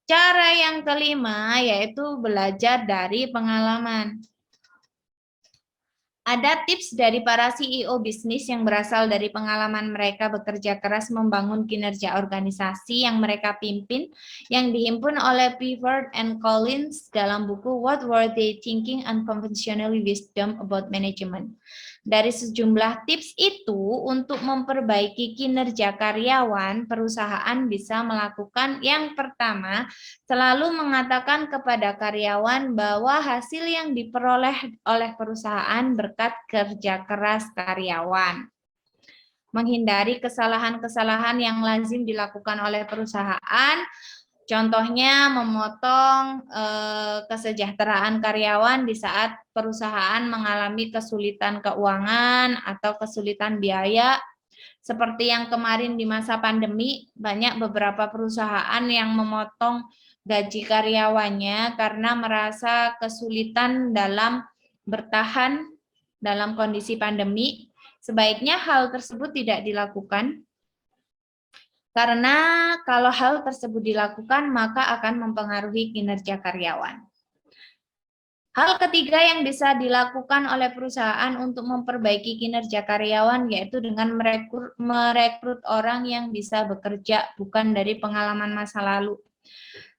cara yang kelima yaitu belajar dari pengalaman. Ada tips dari para CEO bisnis yang berasal dari pengalaman mereka bekerja keras membangun kinerja organisasi yang mereka pimpin, yang dihimpun oleh Pivot and Collins dalam buku What Were They Thinking? Unconventional Wisdom About Management. Dari sejumlah tips itu, untuk memperbaiki kinerja karyawan, perusahaan bisa melakukan yang pertama, selalu mengatakan kepada karyawan bahwa hasil yang diperoleh oleh perusahaan berkat kerja keras karyawan. Menghindari kesalahan-kesalahan yang lazim dilakukan oleh perusahaan, contohnya memotong kesejahteraan karyawan di saat perusahaan mengalami kesulitan keuangan atau kesulitan biaya. Seperti yang kemarin di masa pandemi, banyak beberapa perusahaan yang memotong gaji karyawannya karena merasa kesulitan dalam bertahan dalam kondisi pandemi. Sebaiknya hal tersebut tidak dilakukan. Karena kalau hal tersebut dilakukan, maka akan mempengaruhi kinerja karyawan. Hal ketiga yang bisa dilakukan oleh perusahaan untuk memperbaiki kinerja karyawan yaitu dengan merekrut orang yang bisa bekerja bukan dari pengalaman masa lalu.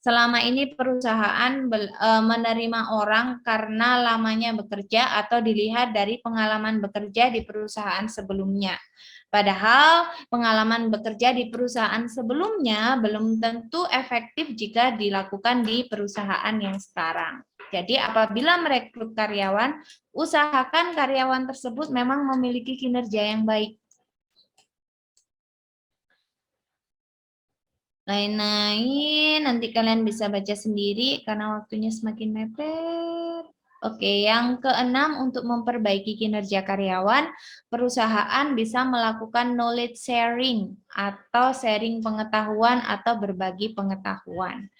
Selama ini perusahaan menerima orang karena lamanya bekerja atau dilihat dari pengalaman bekerja di perusahaan sebelumnya. Padahal pengalaman bekerja di perusahaan sebelumnya belum tentu efektif jika dilakukan di perusahaan yang sekarang. Jadi apabila merekrut karyawan, usahakan karyawan tersebut memang memiliki kinerja yang baik. Lain-lain nanti kalian bisa baca sendiri karena waktunya semakin mepet. Oke, yang keenam, untuk memperbaiki kinerja karyawan, perusahaan bisa melakukan knowledge sharing atau sharing pengetahuan atau berbagi pengetahuan.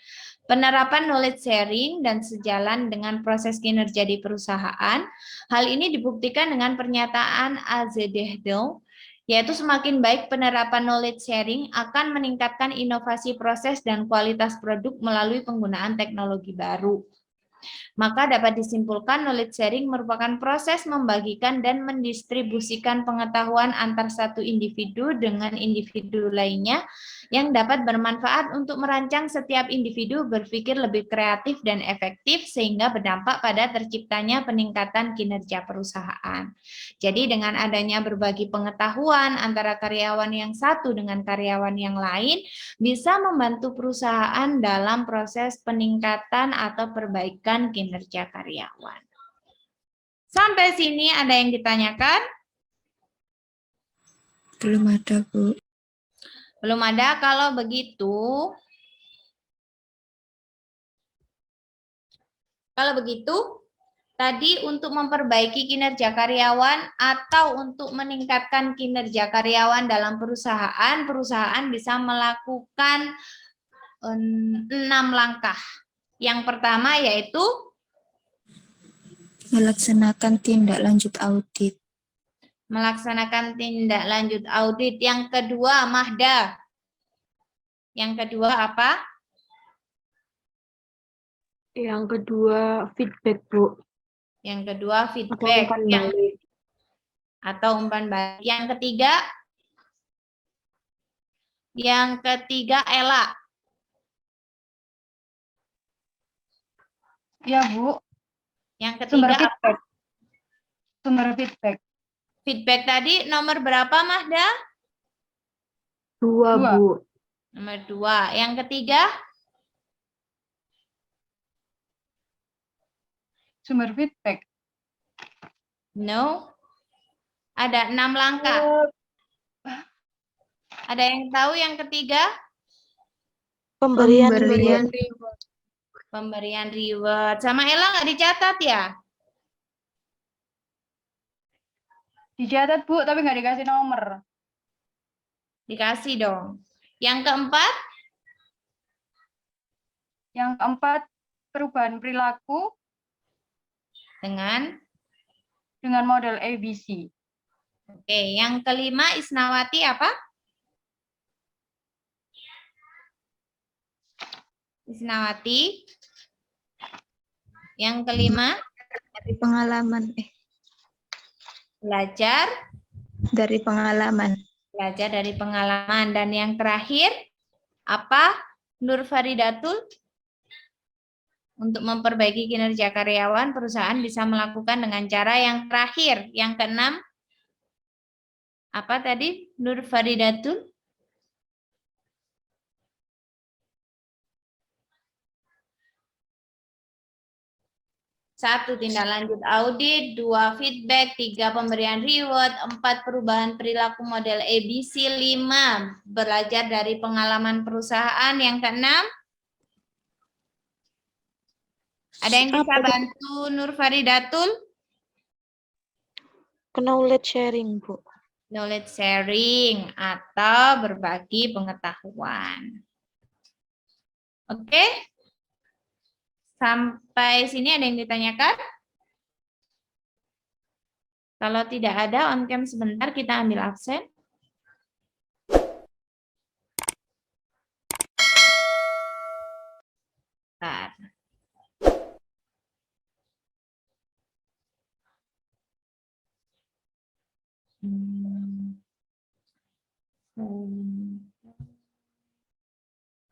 Penerapan knowledge sharing dan sejalan dengan proses kinerja di perusahaan, hal ini dibuktikan dengan pernyataan Azevedo, yaitu semakin baik penerapan knowledge sharing akan meningkatkan inovasi proses dan kualitas produk melalui penggunaan teknologi baru. Maka dapat disimpulkan knowledge sharing merupakan proses membagikan dan mendistribusikan pengetahuan antar satu individu dengan individu lainnya yang dapat bermanfaat untuk merancang setiap individu berpikir lebih kreatif dan efektif sehingga berdampak pada terciptanya peningkatan kinerja perusahaan. Jadi dengan adanya berbagi pengetahuan antara karyawan yang satu dengan karyawan yang lain bisa membantu perusahaan dalam proses peningkatan atau perbaikan kinerja karyawan. Sampai sini ada yang ditanyakan? Belum ada, Bu. Belum ada. Kalau begitu, tadi untuk memperbaiki kinerja karyawan atau untuk meningkatkan kinerja karyawan dalam perusahaan, perusahaan bisa melakukan 6 langkah. Yang pertama yaitu Melaksanakan tindak lanjut audit. melaksanakan tindak lanjut audit. Yang kedua, Mahda. Yang kedua apa? Yang kedua, feedback, Bu. Yang kedua, Atau feedback. umpan balik. Atau umpan balik. Yang ketiga, Ella. Ya, Bu. Yang Sumber ketiga apa? feedback. Sumber feedback. Feedback tadi nomor berapa, Mahda? 2, Dua. Bu. Nomor 2. Yang ketiga, Sumber feedback. no. Ada 6 langkah. Ada yang tahu yang ketiga? Pemberian Pemberian reward. Pemberian reward. Sama Ella nggak dicatat ya? Dicatat, Bu, tapi nggak dikasih nomor. Dikasih dong. Yang keempat, Yang keempat, perubahan perilaku dengan model ABC. oke. Yang kelima, Isnawati apa? Isnawati. Yang kelima, dari pengalaman. belajar. Dari pengalaman. Belajar dari pengalaman. Dan yang terakhir, apa? Nur Faridatul? Untuk memperbaiki kinerja karyawan, perusahaan bisa melakukan dengan cara yang terakhir. Yang keenam, apa tadi? Nur Faridatul? Satu, tindak lanjut audit. 2, feedback. 3, pemberian reward. 4, perubahan perilaku model ABC. 5, belajar dari pengalaman perusahaan. Yang keenam, ada yang bisa bantu Nur Faridatul? Knowledge sharing, Bu. Knowledge sharing atau berbagi pengetahuan. Oke? Sampai sini ada yang ditanyakan? Kalau tidak ada, on cam sebentar, kita ambil absen. Bentar.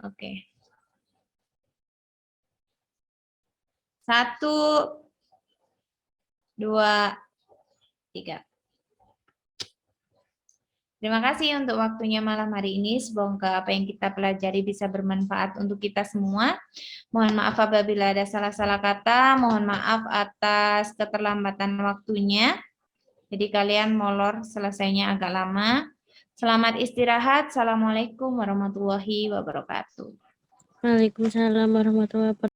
Oke. 1, 2, 3. Terima kasih untuk waktunya malam hari ini. Semoga apa yang kita pelajari bisa bermanfaat untuk kita semua. Mohon maaf apabila ada salah-salah kata. Mohon maaf atas keterlambatan waktunya. Jadi kalian molor selesainya agak lama. Selamat istirahat. Assalamualaikum warahmatullahi wabarakatuh. Waalaikumsalam warahmatullahi wabarakatuh.